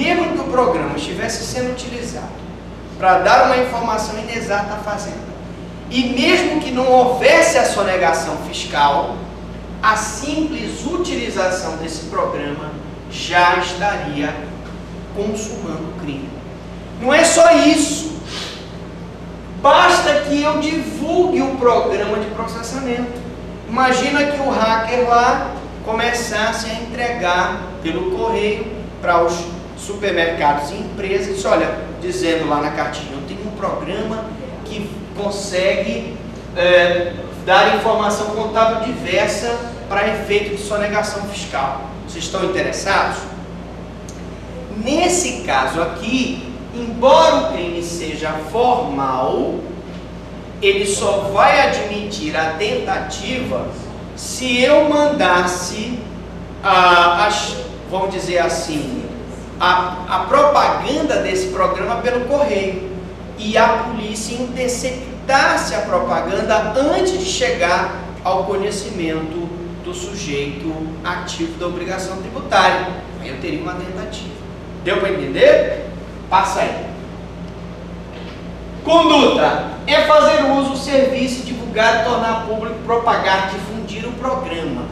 mesmo que o programa estivesse sendo utilizado para dar uma informação inexata à Fazenda, e mesmo que não houvesse a sonegação fiscal, a simples utilização desse programa já estaria consumando o crime. Não é só isso. Basta que eu divulgue o programa de processamento. Imagina que o hacker lá começasse a entregar pelo correio para os supermercados e empresas, olha, dizendo lá na cartinha, eu tenho um programa que consegue dar informação contábil diversa para efeito de sonegação fiscal. Vocês estão interessados? Nesse caso aqui, embora o crime seja formal, ele só vai admitir a tentativa se eu mandasse vamos dizer assim, a propaganda desse programa pelo correio e a polícia interceptasse a propaganda antes de chegar ao conhecimento do sujeito ativo da obrigação tributária. Aí eu teria uma tentativa. Deu para entender? Passa aí. Conduta é fazer uso, serviço, divulgar, tornar público, propagar, difundir o programa.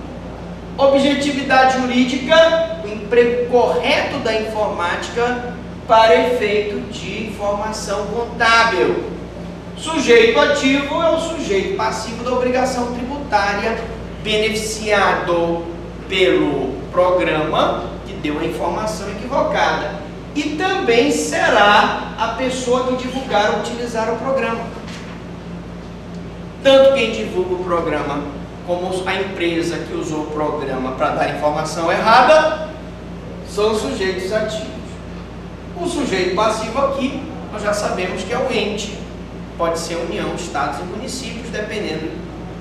Objetividade jurídica, o emprego correto da informática para efeito de informação contábil. Sujeito ativo é o sujeito passivo da obrigação tributária, beneficiado pelo programa que deu a informação equivocada. E também será a pessoa que divulgar ou utilizar o programa. Tanto quem divulga o programa como a empresa que usou o programa para dar informação errada são os sujeitos ativos. O sujeito passivo aqui, nós já sabemos que é o ente. Pode ser União, Estados e municípios, dependendo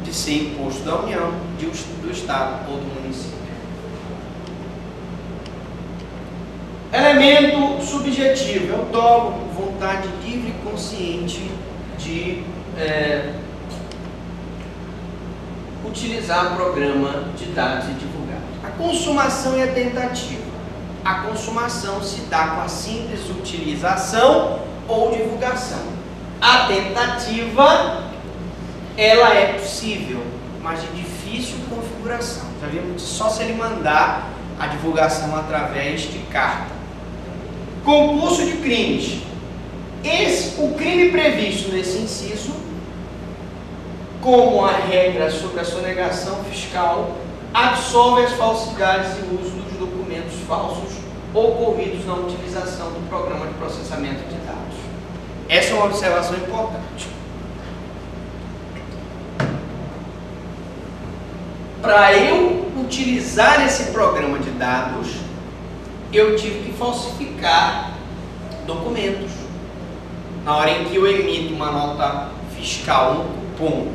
de ser imposto da União, do Estado ou do município. Elemento subjetivo, eu tomo vontade livre e consciente de utilizar o programa de dados e divulgar. A consumação e a tentativa. A consumação se dá com a simples utilização ou divulgação. A tentativa, ela é possível, mas de difícil configuração. Já vimos só se ele mandar a divulgação através de carta. Concurso de crimes. O crime previsto nesse inciso, como a regra sobre a sonegação fiscal, absolve as falsidades e uso dos documentos falsos ocorridos na utilização do programa de processamento de dados. Essa é uma observação importante. Para eu utilizar esse programa de dados, eu tive que falsificar documentos. Na hora em que eu emito uma nota fiscal, um cupom,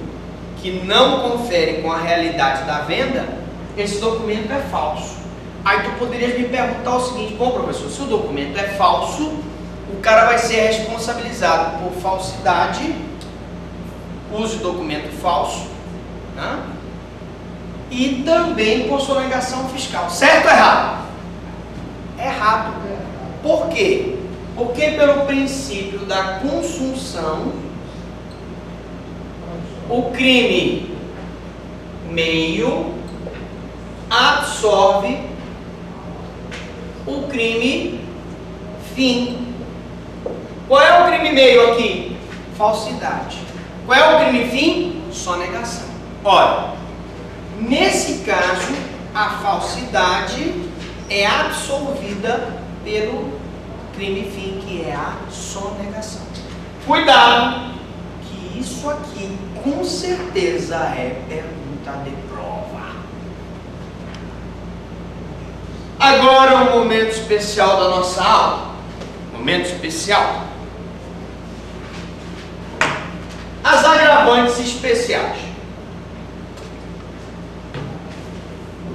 que não confere com a realidade da venda, esse documento é falso. Aí tu poderias me perguntar o seguinte: bom, professor, se o documento é falso, o cara vai ser responsabilizado por falsidade, uso de documento falso, né? E também por sonegação fiscal. Certo ou errado? Errado. Por quê? Porque pelo princípio da consunção, o crime meio absorve o crime fim. Qual é o crime meio aqui? Falsidade. Qual é o crime fim? Sonegação. Ora, nesse caso, a falsidade é absolvida pelo crime fim, que é a sonegação. Cuidado, que isso aqui com certeza é pergunta de prova. Agora o momento especial da nossa aula. Momento especial. As agravantes especiais.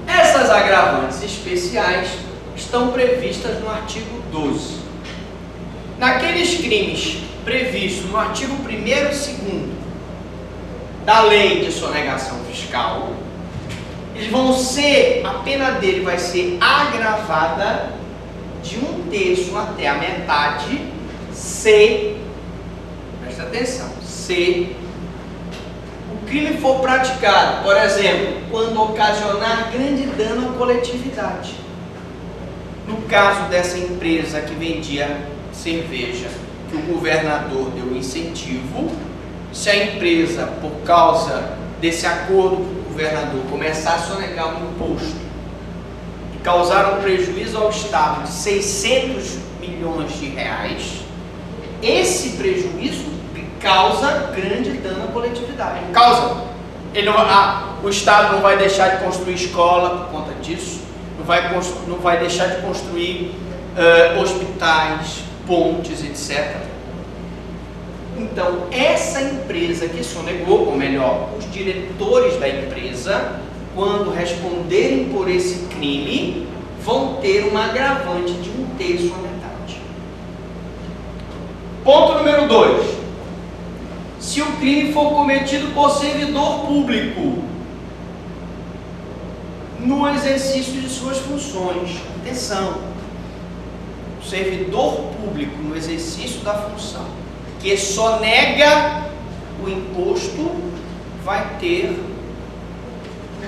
Essas agravantes especiais estão previstas no artigo 12. Naqueles crimes previstos no artigo 1º e 2º da lei de sonegação fiscal, eles vão ser, a pena dele vai ser agravada de 1/3 até a metade, se, presta atenção, se o crime for praticado, por exemplo, quando ocasionar grande dano à coletividade. No caso dessa empresa que vendia cerveja, que o governador deu incentivo, se a empresa, por causa desse acordo com o governador, começar a sonegar um imposto e causar um prejuízo ao Estado de 600 milhões de reais, esse prejuízo causa grande dano à coletividade. Causa. O Estado não vai deixar de construir escola por conta disso, não vai deixar de construir hospitais, pontes, etc. Então, essa empresa que sonegou, ou melhor, os diretores da empresa, quando responderem por esse crime, vão ter uma agravante de 1/3 à metade. Ponto número 2. Se o crime for cometido por servidor público no exercício de suas funções, atenção, o servidor público no exercício da função que sonega o imposto vai ter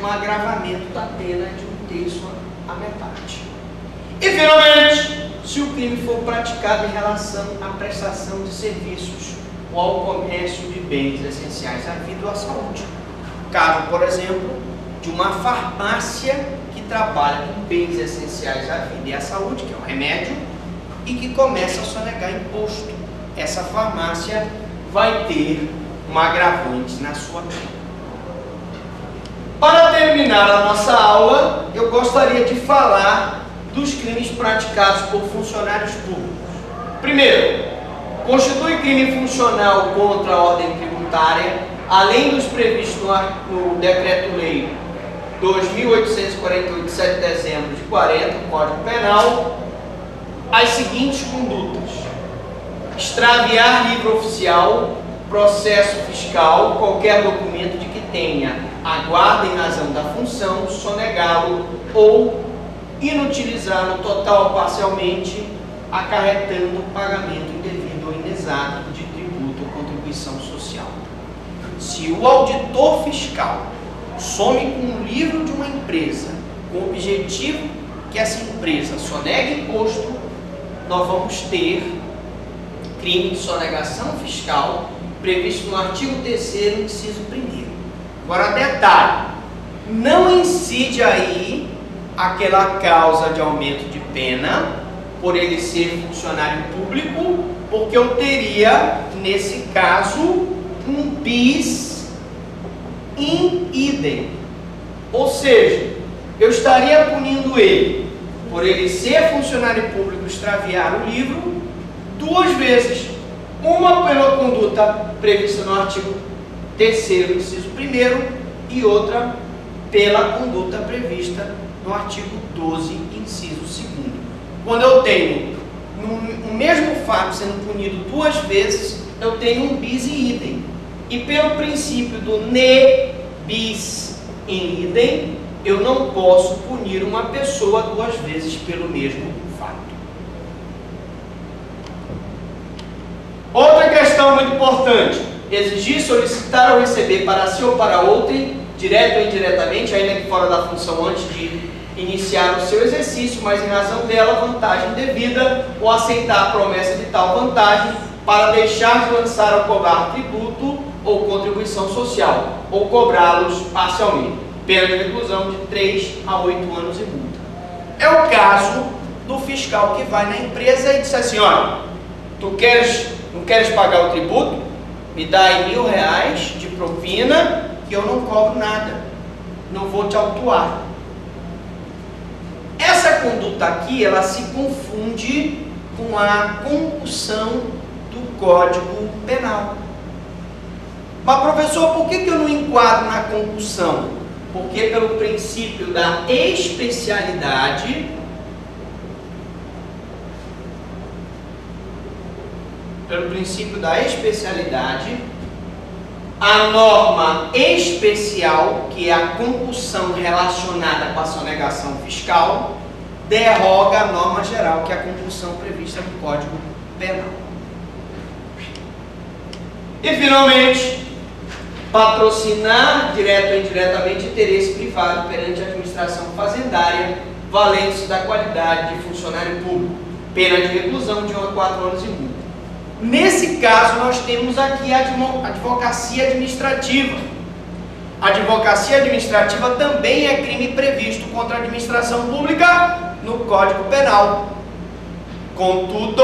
um agravamento da pena de 1/3 à metade. E finalmente, se o crime for praticado em relação à prestação de serviços ou ao comércio de bens essenciais à vida ou à saúde. Caso, por exemplo, de uma farmácia que trabalha com bens essenciais à vida e à saúde, que é um remédio, e que começa a sonegar imposto. Essa farmácia vai ter um agravante na sua pena. Para terminar a nossa aula, eu gostaria de falar dos crimes praticados por funcionários públicos. Primeiro, constitui crime funcional contra a ordem tributária, além dos previstos no Decreto-Lei 2.848, de 7 de dezembro de 40, Código Penal, as seguintes condutas: extraviar livro oficial, processo fiscal, qualquer documento de que tenha a guarda em razão da função, sonegá-lo ou inutilizá-lo total ou parcialmente, acarretando pagamento indevido ou inexato de tributo ou contribuição social. Se o auditor fiscal some com um livro de uma empresa com o objetivo que essa empresa sonegue imposto, nós vamos ter crime de sonegação fiscal previsto no artigo 3º, inciso 1º. Agora, detalhe, não incide aí aquela causa de aumento de pena por ele ser funcionário público, porque eu teria, nesse caso, um bis in idem. Ou seja, eu estaria punindo ele por ele ser funcionário público, extraviar o livro, 2 vezes. Uma pela conduta prevista no artigo 3º, inciso 1º, e outra pela conduta prevista no artigo 12, inciso 2º. Quando eu tenho o mesmo fato sendo punido 2 vezes, eu tenho um bis in idem. E pelo princípio do ne bis in idem, eu não posso punir uma pessoa 2 vezes pelo mesmo fato. Outra questão muito importante: exigir, solicitar ou receber para si ou para outrem, direto ou indiretamente, ainda que fora da função antes de iniciar o seu exercício, mas em razão dela, vantagem devida, ou aceitar a promessa de tal vantagem para deixar de lançar ou cobrar tributo ou contribuição social, ou cobrá-los parcialmente. Pena de reclusão de 3 a 8 anos e multa. É o caso do fiscal que vai na empresa e diz assim: olha, não queres pagar o tributo? Me dá aí R$1.000 de propina que eu não cobro nada, não vou te autuar. Essa conduta aqui, ela se confunde com a concussão do Código Penal. Mas, professor, por que eu não enquadro na concussão? Porque pelo princípio da especialidade, a norma especial, que é a concussão relacionada com a sonegação fiscal, derroga a norma geral, que é a compulsão prevista no Código Penal. E, finalmente, patrocinar, direto ou indiretamente, interesse privado perante a administração fazendária, valendo-se da qualidade de funcionário público, pena de reclusão de 1 a 4 anos e multa. Nesse caso, nós temos aqui a advocacia administrativa. A advocacia administrativa também é crime previsto contra a administração pública no Código Penal. Contudo,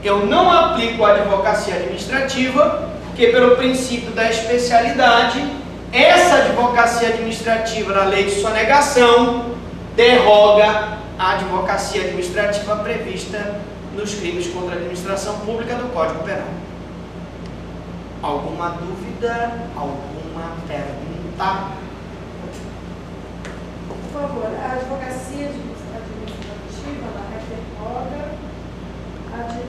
eu não aplico a advocacia administrativa, porque pelo princípio da especialidade, essa advocacia administrativa na lei de sonegação derroga a advocacia administrativa prevista nos crimes contra a administração pública do Código Penal. Alguma dúvida? Alguma pergunta? Por favor, a advocacia administrativa, ela revoga a